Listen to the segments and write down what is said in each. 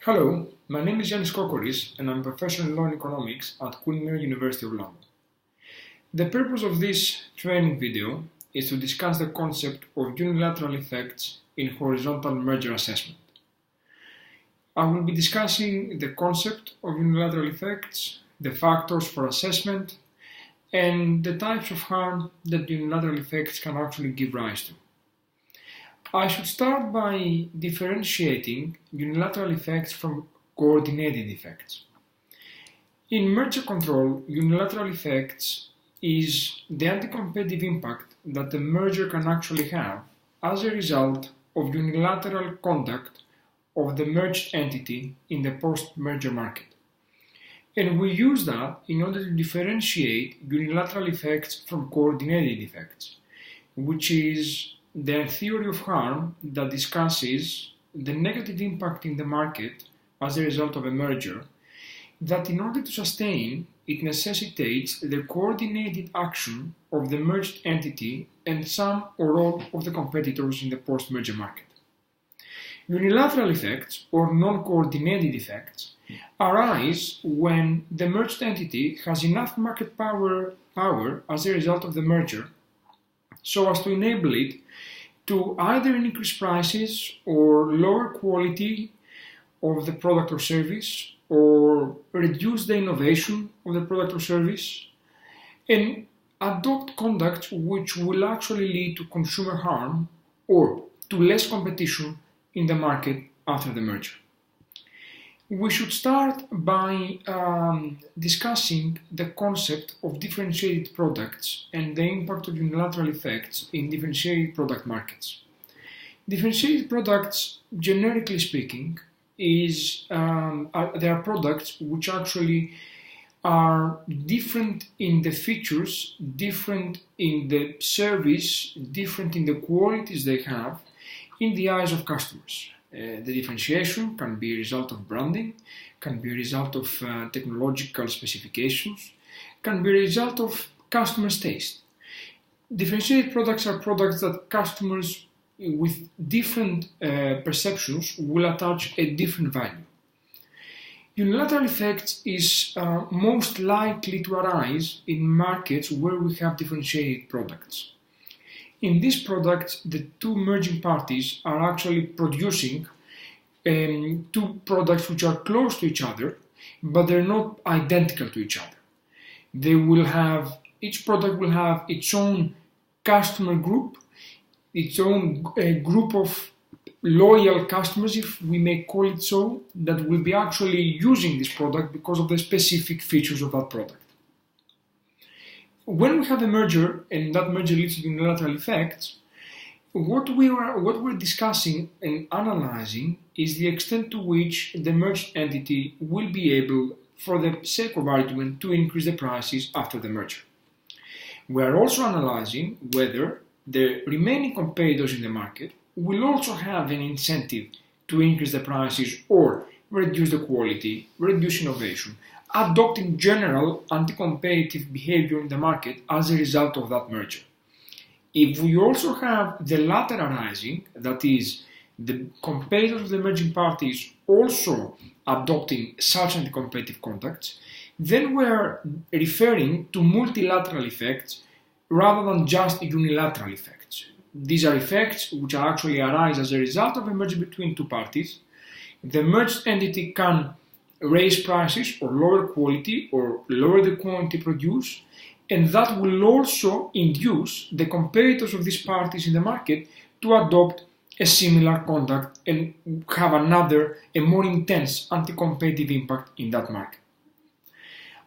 Hello, my name is Ioannis Kokkoris and I'm a professor in law and economics at Queen Mary University of London. The purpose of this training video is to discuss the concept of unilateral effects in horizontal merger assessment. I will be discussing the concept of unilateral effects, the factors for assessment, and the types of harm that unilateral effects can actually give rise to. I should start by differentiating unilateral effects from coordinated effects. In merger control, unilateral effects is the anti-competitive impact that the merger can actually have as a result of unilateral conduct of the merged entity in the post-merger market. And we use that in order to differentiate unilateral effects from coordinated effects, which is the theory of harm that discusses the negative impact in the market as a result of a merger, that in order to sustain, it necessitates the coordinated action of the merged entity and some or all of the competitors in the post-merger market. Unilateral effects, or non-coordinated effects, arise when the merged entity has enough market power as a result of the merger so as to enable it to either increase prices or lower quality of the product or service, or reduce the innovation of the product or service, and adopt conduct which will actually lead to consumer harm or to less competition in the market after the merger. We should start by discussing the concept of differentiated products and the impact of unilateral effects in differentiated product markets. Differentiated products, generically speaking, they are products which actually are different in the features, different in the service, different in the qualities they have in the eyes of customers. The differentiation can be a result of branding, can be a result of technological specifications, can be a result of customers' taste. Differentiated products are products that customers with different perceptions will attach a different value. Unilateral effects is most likely to arise in markets where we have differentiated products. In these products, the two merging parties are actually producing two products which are close to each other, but they're not identical to each other. Each product will have its own customer group, its own group of loyal customers, if we may call it so, that will be actually using this product because of the specific features of that product. When we have a merger, and that merger leads to unilateral effects, what we're discussing and analyzing is the extent to which the merged entity will be able, for the sake of argument, to increase the prices after the merger. We are also analyzing whether the remaining competitors in the market will also have an incentive to increase the prices or reduce the quality, reduce innovation, adopting general anti-competitive behavior in the market as a result of that merger. If we also have the latter arising, that is, the competitors of the merging parties also adopting such anti-competitive conducts, then we are referring to multilateral effects rather than just unilateral effects. These are effects which actually arise as a result of a merger between two parties. The merged entity can raise prices or lower quality or lower the quantity produced, and that will also induce the competitors of these parties in the market to adopt a similar conduct and have a more intense anti-competitive impact in that market.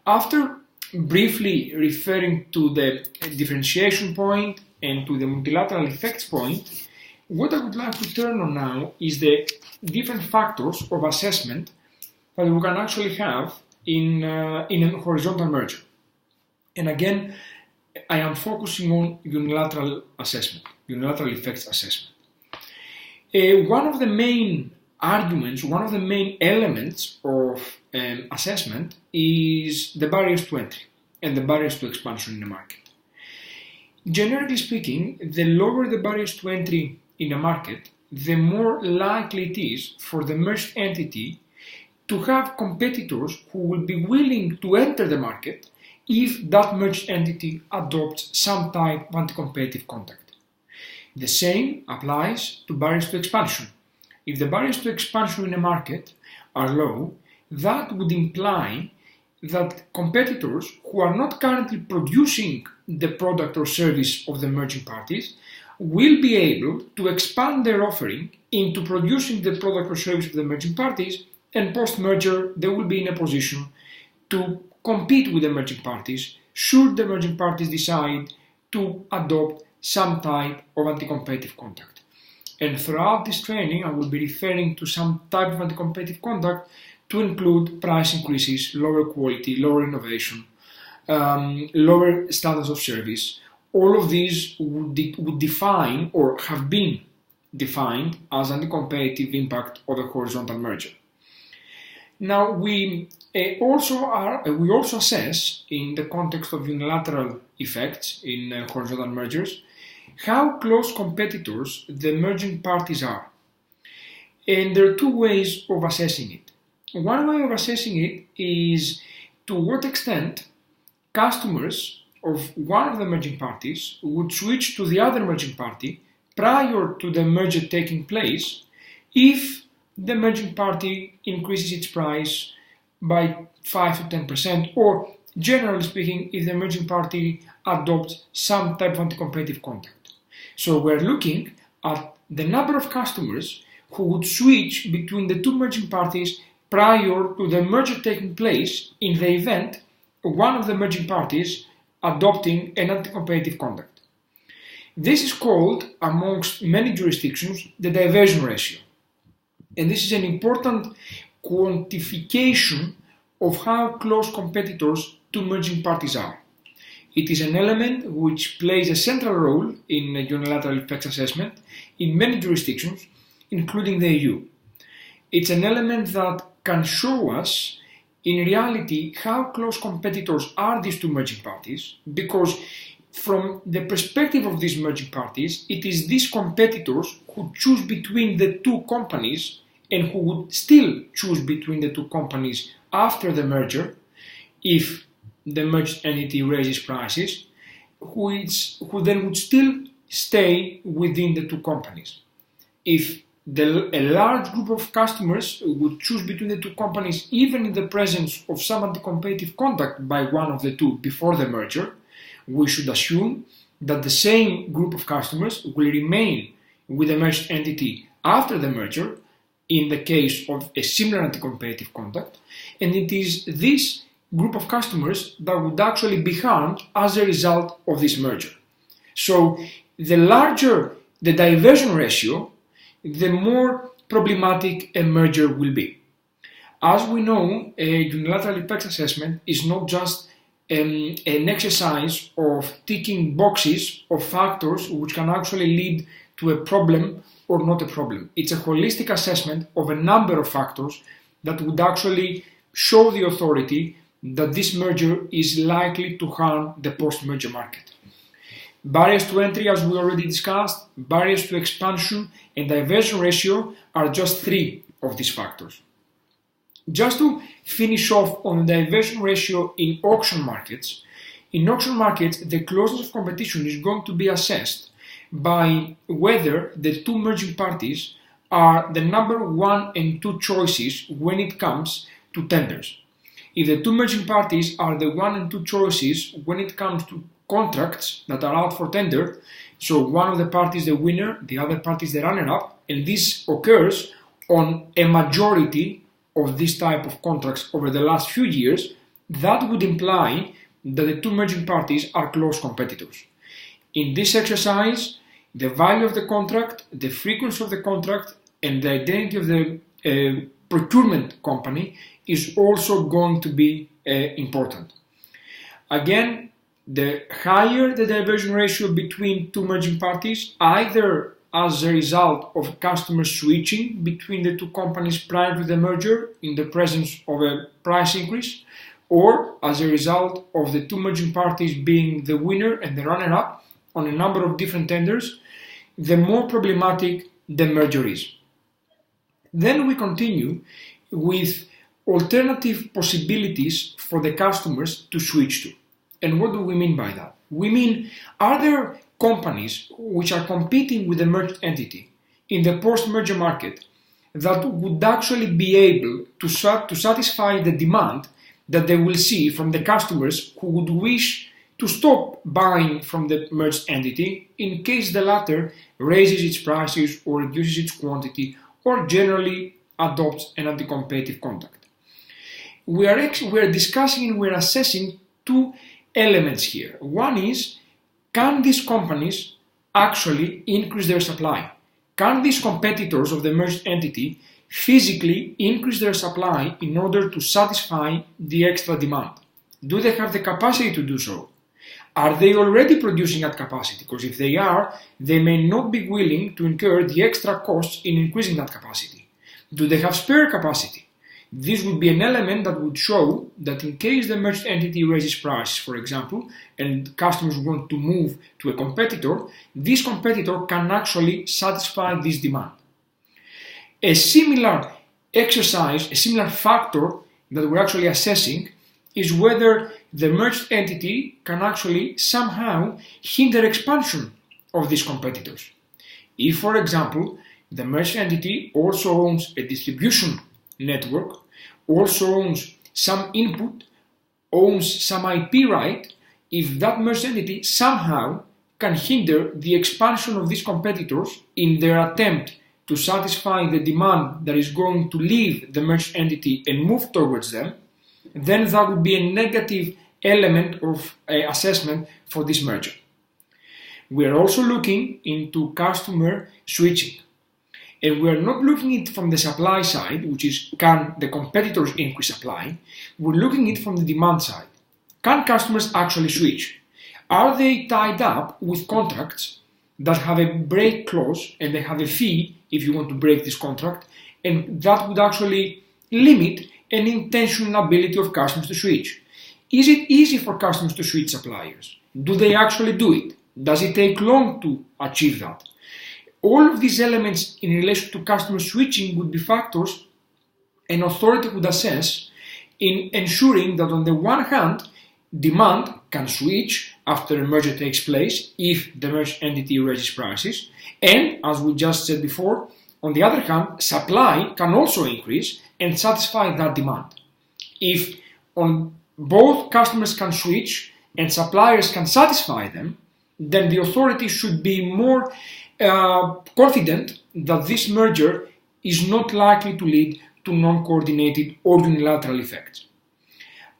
After briefly referring to the differentiation point and to the multilateral effects point, what I would like to turn on now is the different factors of assessment that we can actually have in a horizontal merger. And again, I am focusing on unilateral effects assessment. One of the main arguments, one of the main elements of assessment is the barriers to entry and the barriers to expansion in the market. Generally speaking, the lower the barriers to entry in a market, the more likely it is for the merged entity to have competitors who will be willing to enter the market if that merged entity adopts some type of anti-competitive conduct. The same applies to barriers to expansion. If the barriers to expansion in a market are low, that would imply that competitors who are not currently producing the product or service of the merging parties will be able to expand their offering into producing the product or service of the merging parties, and post-merger they will be in a position to compete with the merging parties should the merging parties decide to adopt some type of anti-competitive conduct. And throughout this training I will be referring to some type of anti-competitive conduct to include price increases, lower quality, lower innovation, lower standards of service. All of these would define or have been defined as anti-competitive impact of a horizontal merger. Now we also assess, in the context of unilateral effects in horizontal mergers, how close competitors the merging parties are. And there are two ways of assessing it. One way of assessing it is to what extent customers of one of the merging parties would switch to the other merging party prior to the merger taking place if the merging party increases its price by 5 to 10%, or generally speaking, if the merging party adopts some type of anti-competitive conduct. So we're looking at the number of customers who would switch between the two merging parties prior to the merger taking place in the event one of the merging parties adopting an anti-competitive conduct. This is called, amongst many jurisdictions, the diversion ratio. And this is an important quantification of how close competitors to merging parties are. It is an element which plays a central role in unilateral effects assessment in many jurisdictions, including the EU. It's an element that can show us in reality how close competitors are these two merging parties, because from the perspective of these merging parties, it is these competitors who choose between the two companies and who would still choose between the two companies after the merger if the merged entity raises prices, who then would still stay within the two companies. If a large group of customers would choose between the two companies even in the presence of some anti-competitive conduct by one of the two before the merger, we should assume that the same group of customers will remain with the merged entity after the merger in the case of a similar anti-competitive conduct, and it is this group of customers that would actually be harmed as a result of this merger. So the larger the diversion ratio, the more problematic a merger will be. As we know, a unilateral effects assessment is not just an exercise of ticking boxes of factors which can actually lead to a problem or not a problem. It's a holistic assessment of a number of factors that would actually show the authority that this merger is likely to harm the post-merger market. Barriers to entry, as we already discussed, barriers to expansion and diversion ratio are just three of these factors. Just to finish off on the diversion ratio in auction markets, the closeness of competition is going to be assessed by whether the two merging parties are the number one and two choices when it comes to tenders. If the two merging parties are the one and two choices when it comes to contracts that are out for tender, so one of the parties the winner, the other party is the runner-up, and this occurs on a majority of this type of contracts over the last few years, that would imply that the two merging parties are close competitors. In this exercise, the value of the contract, the frequency of the contract, and the identity of the procurement company is also going to be important. Again, the higher the diversion ratio between two merging parties, either as a result of customers switching between the two companies prior to the merger in the presence of a price increase, or as a result of the two merging parties being the winner and the runner-up on a number of different tenders, the more problematic the merger is. Then we continue with alternative possibilities for the customers to switch to. And what do we mean by that? We mean, are there companies which are competing with the merged entity in the post-merger market that would actually be able to satisfy the demand that they will see from the customers who would wish to stop buying from the merged entity in case the latter raises its prices or reduces its quantity or generally adopts an anti-competitive conduct. We are discussing and we are assessing two elements here. One is, can these companies actually increase their supply? Can these competitors of the merged entity physically increase their supply in order to satisfy the extra demand? Do they have the capacity to do so? Are they already producing at capacity? Because if they are, they may not be willing to incur the extra costs in increasing that capacity. Do they have spare capacity? This would be an element that would show that in case the merged entity raises prices, for example, and customers want to move to a competitor, this competitor can actually satisfy this demand. A similar exercise, a similar factor that we're actually assessing is whether the merged entity can actually somehow hinder expansion of these competitors. If, for example, the merged entity also owns a distribution network, also owns some input, owns some IP right, if that merged entity somehow can hinder the expansion of these competitors in their attempt to satisfy the demand that is going to leave the merged entity and move towards them, then that would be a negative element of assessment for this merger. We are also looking into customer switching. And we are not looking at it from the supply side, which is, can the competitors increase supply? We're looking at it from the demand side. Can customers actually switch? Are they tied up with contracts that have a break clause and they have a fee if you want to break this contract, and that would actually limit any intentional ability of customers to switch? Is it easy for customers to switch suppliers? Do they actually do it? Does it take long to achieve that? All of these elements in relation to customer switching would be factors an authority would assess in ensuring that on the one hand, demand can switch after a merger takes place if the merged entity raises prices, and as we just said before, on the other hand, supply can also increase and satisfy that demand. If on both customers can switch and suppliers can satisfy them, then the authority should be more confident that this merger is not likely to lead to non-coordinated or unilateral effects.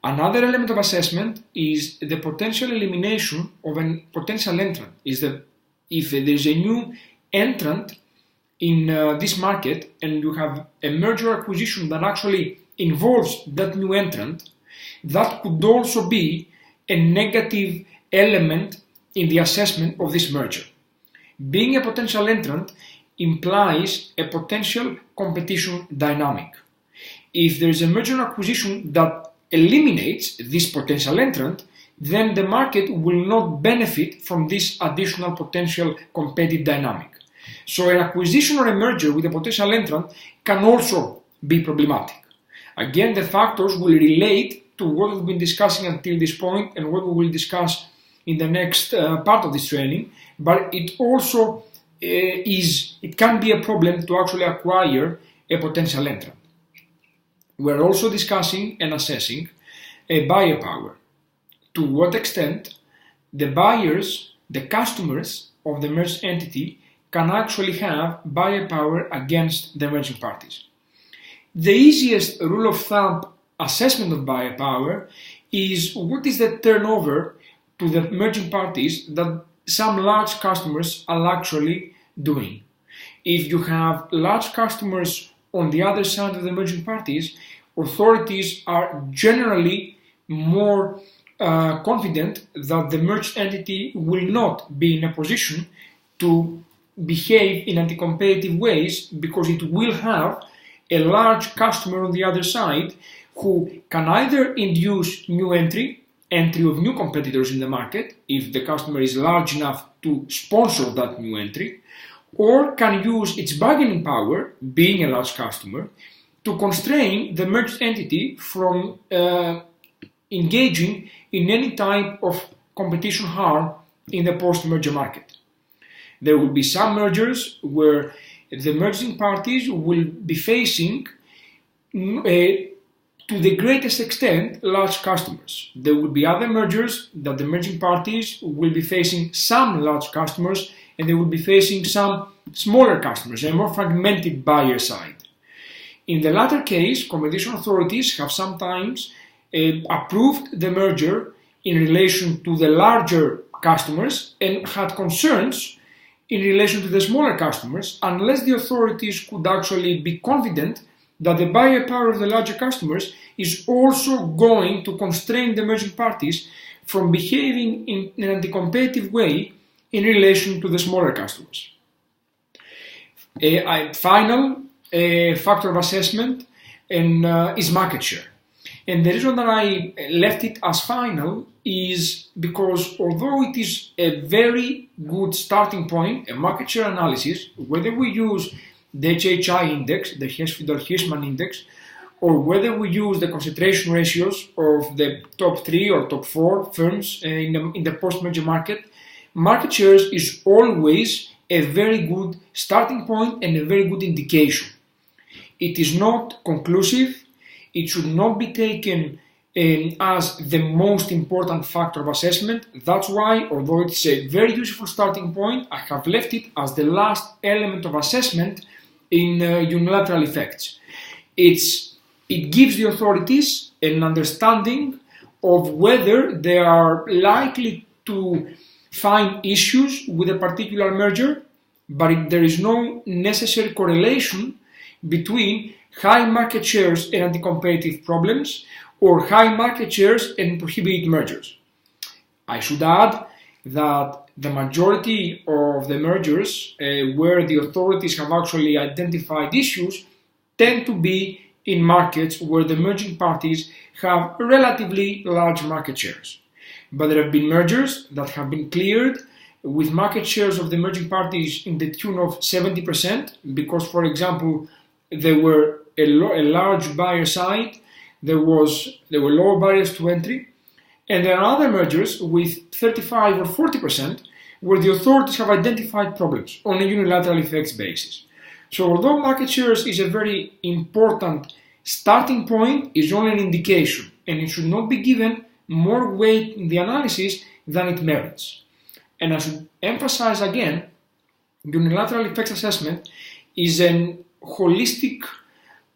Another element of assessment is the potential elimination of a potential entrant. If there is a new entrant in this market and you have a merger acquisition that actually involves that new entrant, that could also be a negative element in the assessment of this merger. Being a potential entrant implies a potential competition dynamic. If there is a merger and acquisition that eliminates this potential entrant, then the market will not benefit from this additional potential competitive dynamic. So an acquisition or a merger with a potential entrant can also be problematic. Again, the factors will relate to what we've been discussing until this point and what we will discuss in the next part of this training, but it also it can be a problem to actually acquire a potential entrant. We're also discussing and assessing a buyer power. To what extent the buyers, the customers of the merged entity can actually have buyer power against the merging parties. The easiest rule of thumb assessment of buyer power is what is the turnover to the merging parties that some large customers are actually doing. If you have large customers on the other side of the merging parties, authorities are generally more confident that the merged entity will not be in a position to behave in anti-competitive ways because it will have a large customer on the other side who can either induce new entry of new competitors in the market, if the customer is large enough to sponsor that new entry, or can use its bargaining power, being a large customer, to constrain the merged entity from engaging in any type of competition harm in the post-merger market. There will be some mergers where the merging parties will be facing, to the greatest extent, large customers. There will be other mergers that the merging parties will be facing some large customers and they will be facing some smaller customers, a more fragmented buyer side. In the latter case, competition authorities have sometimes approved the merger in relation to the larger customers and had concerns in relation to the smaller customers, unless the authorities could actually be confident that the buyer power of the larger customers is also going to constrain the merging parties from behaving in an anti-competitive way in relation to the smaller customers. Final factor of assessment is market share. And the reason that I left it as final is because although it is a very good starting point, a market share analysis, whether we use the HHI index, the Hirschman index, or whether we use the concentration ratios of the top 3 or top 4 firms in the post-merger market, market shares is always a very good starting point and a very good indication. It is not conclusive. It should not be taken as the most important factor of assessment. That's why, although it's a very useful starting point, I have left it as the last element of assessment in unilateral effects. It gives the authorities an understanding of whether they are likely to find issues with a particular merger, but there is no necessary correlation between high market shares and anti-competitive problems or high market shares and prohibited mergers. I should add that the majority of the mergers where the authorities have actually identified issues tend to be in markets where the merging parties have relatively large market shares. But there have been mergers that have been cleared with market shares of the merging parties in the tune of 70% because, for example, there were a large buyer side, there were lower barriers to entry, and there are other mergers with 35 or 40% where the authorities have identified problems on a unilateral effects basis. So although market shares is a very important starting point, it's only an indication and it should not be given more weight in the analysis than it merits. And I should emphasize again, unilateral effects assessment is an holistic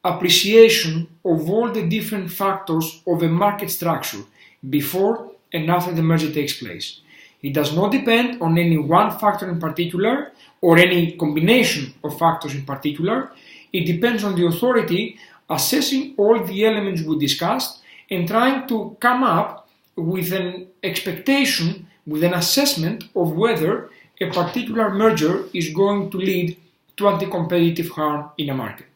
appreciation of all the different factors of a market structure before and after the merger takes place. It does not depend on any one factor in particular or any combination of factors in particular. It depends on the authority assessing all the elements we discussed and trying to come up with an expectation, with an assessment of whether a particular merger is going to lead to anti-competitive harm in a market.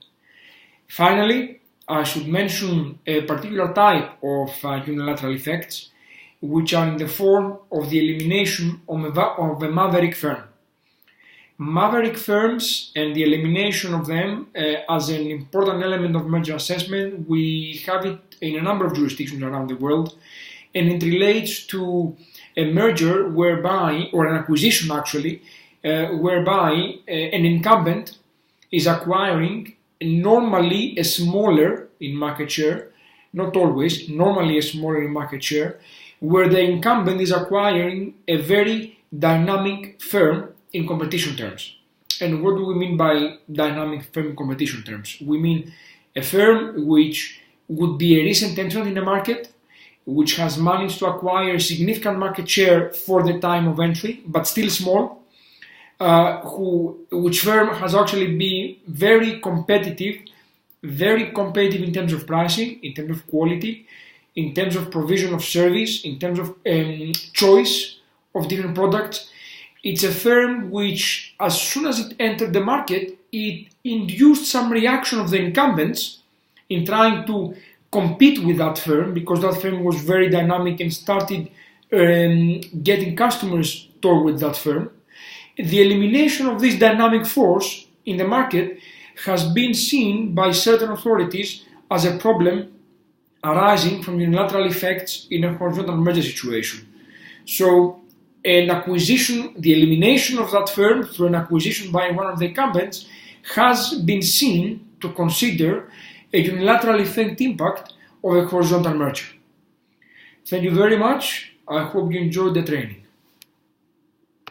Finally, I should mention a particular type of unilateral effects, which are in the form of the elimination of a maverick firm. Maverick firms and the elimination of them as an important element of merger assessment, we have it in a number of jurisdictions around the world, and it relates to a merger whereby, or an acquisition actually, whereby an incumbent is acquiring normally a smaller in market share, not always, normally a smaller in market share, where the incumbent is acquiring a very dynamic firm in competition terms. And what do we mean by dynamic firm in competition terms? We mean a firm which would be a recent entrant in the market, which has managed to acquire significant market share for the time of entry, but still small, which firm has actually been very competitive in terms of pricing, in terms of quality, in terms of provision of service, in terms of choice of different products. It's a firm which, as soon as it entered the market, it induced some reaction of the incumbents in trying to compete with that firm because that firm was very dynamic and started getting customers toward that firm. The elimination of this dynamic force in the market has been seen by certain authorities as a problem arising from unilateral effects in a horizontal merger situation. So, an acquisition, the elimination of that firm through an acquisition by one of the incumbents has been seen to consider a unilateral effect impact of a horizontal merger. Thank you very much. I hope you enjoyed the training.